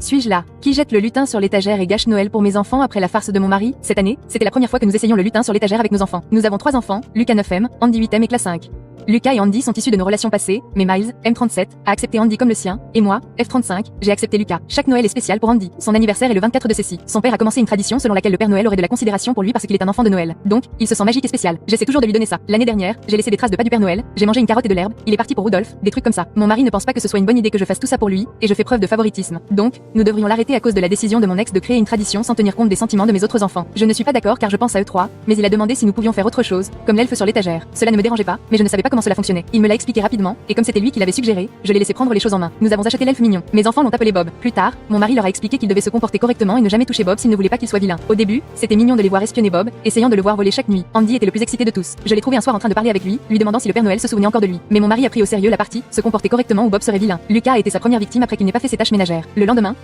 Suis-je là? Qui jette le lutin sur l'étagère et gâche Noël pour mes enfants après la farce de mon mari? Cette année, c'était la première fois que nous essayions le lutin sur l'étagère avec nos enfants. Nous avons 3 enfants, Lucas 9e, Andy 8e et classe 5. Lucas et Andy sont issus de nos relations passées, mais Miles, M37, a accepté Andy comme le sien, et moi, F35, j'ai accepté Lucas. Chaque Noël est spécial pour Andy. Son anniversaire est le 24 de ceci. Son père a commencé une tradition selon laquelle le Père Noël aurait de la considération pour lui parce qu'il est un enfant de Noël. Donc, il se sent magique et spécial. J'essaie toujours de lui donner ça. L'année dernière, j'ai laissé des traces de pas du Père Noël, j'ai mangé une carotte et de l'herbe, il est parti pour Rudolph, des trucs comme ça. Mon mari ne pense pas que ce soit une bonne idée que je fasse tout ça pour lui, et je fais preuve de favoritisme. Donc, nous devrions l'arrêter à cause de la décision de mon ex de créer une tradition sans tenir compte des sentiments de mes autres enfants. Je ne suis pas d'accord car je pense à eux trois, mais il a demandé si nous pouvions faire autre chose, comme l'elfe sur l'étagère. Cela ne me dérangeait pas, mais je ne savais pas comment cela fonctionnait. Il me l'a expliqué rapidement, et comme c'était lui qui l'avait suggéré, je l'ai laissé prendre les choses en main. Nous avons acheté l'elfe mignon. Mes enfants l'ont appelé Bob. Plus tard, mon mari leur a expliqué qu'ils devaient se comporter correctement et ne jamais toucher Bob s'ils ne voulaient pas qu'il soit vilain. Au début, c'était mignon de les voir espionner Bob, essayant de le voir voler chaque nuit. Andy était le plus excité de tous. Je l'ai trouvé un soir en train de parler avec lui, lui demandant si le Père Noël se souvenait encore de lui. Mais mon mari a pris au sérieux la partie, se comporter correctement ou Bob serait vilain. Lucas a été sa première victime après qu'il n'ait pas fait ses tâches ménagères. Le lendemain,